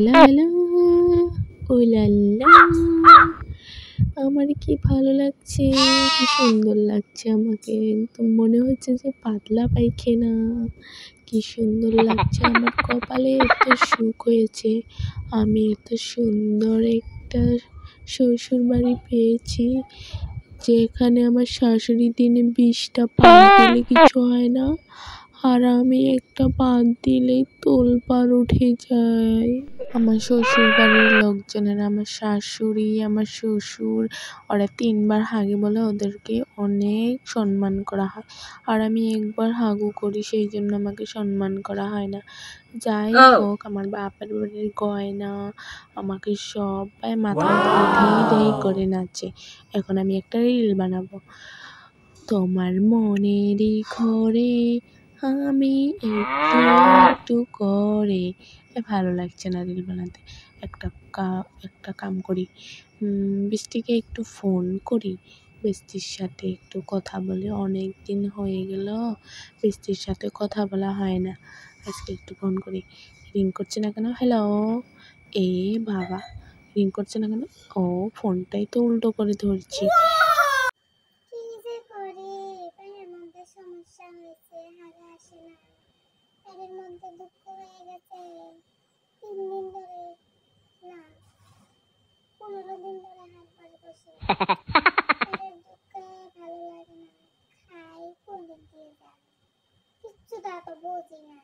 লা লা, ও লা লা। আমার কি ভালো লাগছে, কি সুন্দর লাগছে আমাকে। একদম মনে হচ্ছে যে পাতলা পায়খানা। কি সুন্দর লাগছে, আমার কপালে এত সুখ হয়েছে। আমি এত সুন্দর একটা শ্বশুর বাড়ি পেয়েছি, যেখানে আমার শাশুড়ি দিনে 20টা পাত দিলে কিছু হয় না, আর আমি একটা পাত দিলেই তোলপাড় উঠে যায়। আমার শ্বশুর বাড়ির লোকজনেরা, আমার শাশুড়ি, আমার শ্বশুর, ওরা 3বার হাগে বলে ওদেরকে অনেক সম্মান করা হয়। আর আমি একবার হাগু করি, সেই জন্য আমাকে সম্মান করা হয় না। যাই হোক, আমার বাপের বাড়ির গয়না আমাকে সবাই মাথায় ধেই ধেই করে নাচে। এখন আমি একটা রিল বানাবো। তোমার মনেরই ঘরে আমি একটু একটু করে। ভালো লাগছে না রিল বানাতে। একটা কাম করি, বৃষ্টিকে একটু ফোন করি, বৃষ্টির সাথে একটু কথা বলি। অনেক দিন হয়ে গেল বৃষ্টির সাথে কথা বলা হয় না। আজকে একটু ফোন করি। রিং করছে না কেন? হ্যালো। এ বাবা, রিং করছে না কেন? ও, ফোনটাই তো উল্টো করে ধরছি। সমস্যা হয়েছে, হাগা আসে না, এর মধ্যে দুঃখ হয়ে গেছে 3 দিন ধরে, না 15 দিন ধরে হাত পায়ে বসে এর দুঃখে ভালো লাগে না, খাই কোন দিক দিয়ে যায় কিচ্ছু তা তো বুঝি না।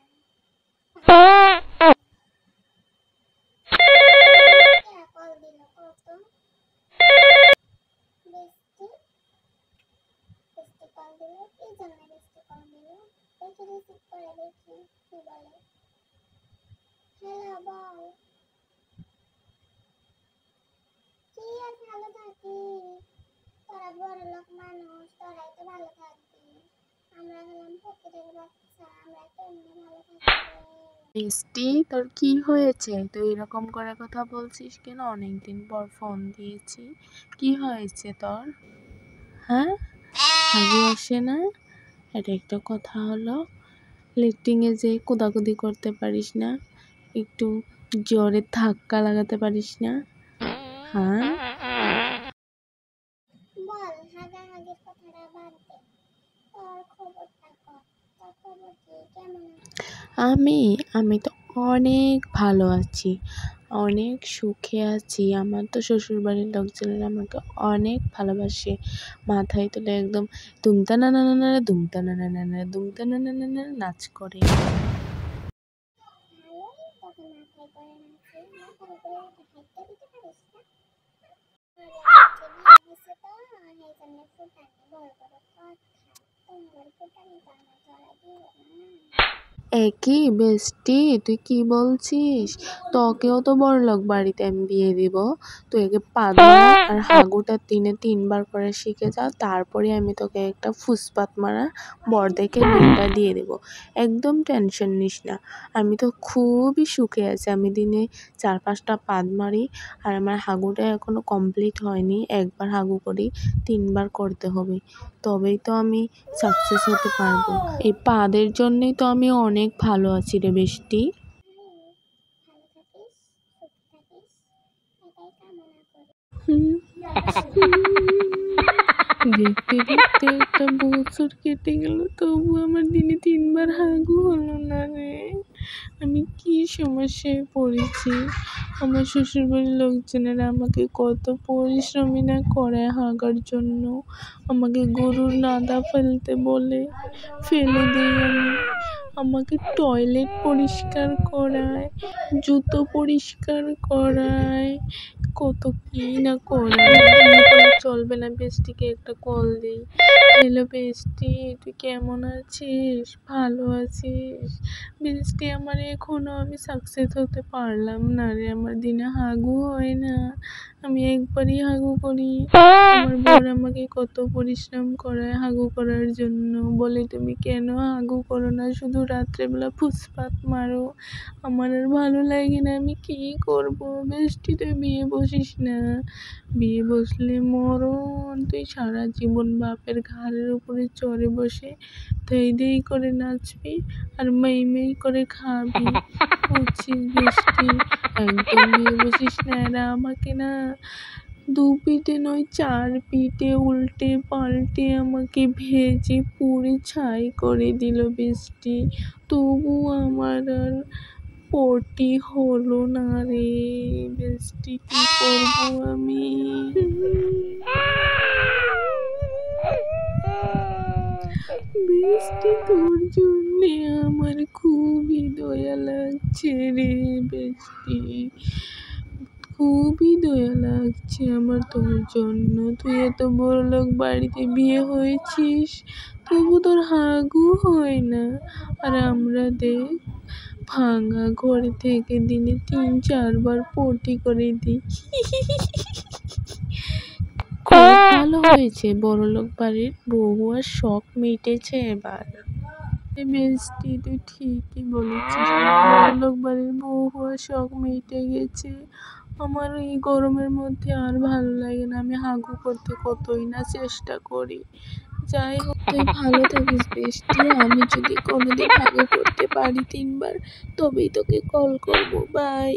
কল দিল কত বৃষ্টি বৃষ্টি কল দিল, কি জন্য বৃষ্টি কল দিল? দেখি রিসিভ করে দেখি কি বলে। হ্যালো বল, কি আর ভালো থাকি, তোরা বড় লোক মানুষ, তোরাই তো ভালো থাকবি, আমরা হলাম ফকিরের বাচ্চা, আমরা কেমনে ভালো থাকবো? মিষ্টি, তোর কি হয়েছে? তুই এরকম করে কথা বলছিস কেন? অনেকদিন পর ফোন দিয়েছি, কি হয়েছে তোর? হ্যাঁ, হাগু আসে না? এটা একটা কথা হলো? লিফটিংয়ে যে কোদাকুদি করতে পারিস না? একটু জোরে ধাক্কা লাগাতে পারিস না? হ্যাঁ, বল, হাগাহাগির কথাটা বাদ দে, তোর খবরটা কর, তোর খবর কি, কেমন আছিস? আমি তো অনেক ভালো আছি, অনেক সুখে আছি। আমার তো শ্বশুরবাড়ির লোকজনেরা আমাকে অনেক ভালোবাসে। মাথায় তুলে একদম দুমতা না না না না দুমতা না না না না দুমতা না না না না নাচ করে। ভালোই, তোকে মাথায় করে নাচি, মাথার উপরে উঠে হাইটটা দিতে পারিস না? বিয়ে হয়েছে তো, এই জন্য ফুটানি বড় বড় কথা, তোমার ফুটানি তো আমার ধরা দিও না। একই বেস্টি, তুই কি বলছিস? তোকেও তো বড়লোক বাড়িতে আমি বিয়ে দিব। তুই আগে পাত মারা আর হাগুটা দিনে 3বার করে শিখে যা, তারপরে আমি তোকে একটা ফুসপাত মারা বর দেখে বিয়েটা দিয়ে দেব। একদম টেনশন নিস না, আমি তো খুবই সুখে আছি। আমি দিনে 4-5টা পাদ মারি, আর আমার হাগুটা এখনো কমপ্লিট হয়নি। একবার হাগু করি, 3বার করতে হবে, তবেই তো আমি সাকসেস হতে পারবো। এই পাদের জন্যই তো আমি অনেক ভালো আছি রে বেস্টি। ভালো থাকিস, সুখ থাকিস, এটাই কামনা করি। দেখতে দেখতে একটা বছর কেটে গেল, তবু আমার দিনে 3বার হাগু হলো না রে। আমি কি সমস্যায় পড়েছি। আমার শ্বশুরবাড়ির লোকজনেরা আমাকে কত পরিশ্রমী না করায় হাগার জন্য। আমাকে গরুর নাদা ফেলতে বলে, ফেলে দিই আমি। আমাকে টয়লেট পরিষ্কার করায়, জুতো পরিষ্কার করায়, কত কি না করায়। চলবে না, বেস্টিকে একটা কল দিই। হ্যালো বেস্টি, তুই কেমন আছিস? ভালো আছিস? বেস্টি, আমার এখনো আমি সাকসেস হতে পারলাম না রে, আমার দিনে হাগু হয় না। আমি একবারই হাগু করি। আমার বর আমাকে কত পরিশ্রম করায় হাগু করার জন্য, বলে তুমি কেন হাগু করো না, শুধু রাত্রেবেলা ফুসপাত মারো। আমার আর ভালো লাগে না, আমি কি করবো? বেস্টি, তুই বিয়ে বসিস না, বিয়ে বসলে মরণ। তুই সারা জীবন বাপের ঘাড়ের উপরে চড়ে বসে ধেই ধেই করে নাচবি আর মেই মেই করে খাবি, বুঝছিস বেস্টি? একদম নিয়ে বসিস না, এরা আমাকে না 2 পিঠে নয় 4 পিঠে উল্টে পাল্টে আমাকে ভেজে পুড়ে ছাই করে দিল বৃষ্টি। তবুও আমার আর পটি হলো না রে বৃষ্টি, কি করবো আমি? বৃষ্টি তোর জন্যে আমার খুবই দয়া লাগছে রে বৃষ্টি, খুবই দয়া লাগছে আমার তোর জন্য। তুই এত বড়লোক বাড়িতে বিয়ে হয়েছিস, তবু তোর হাগু হয় না, আর আমরা দেখ ভাঙা ঘর থেকে দিনে 3-4 বার পটি করে দিই। খুব ভালো হয়েছে, বড়লোক বাড়ির বউ আর শখ মিটেছে এবার। বৃষ্টি তুই ঠিকই বলেছিস, বড়লোক বাড়ির বউ হওয়ার শখ মিটে গেছে। আমার এই গরমের মধ্যে আর ভালো লাগে না, আমি হাগু করতে কতই না চেষ্টা করি। যাই হোক, তুই ভালো থাকিস বৃষ্টি। আমি যদি কোনোদিন হাগু করতে পারি 3 বার, তবেই তোকে কল করবো। বাই।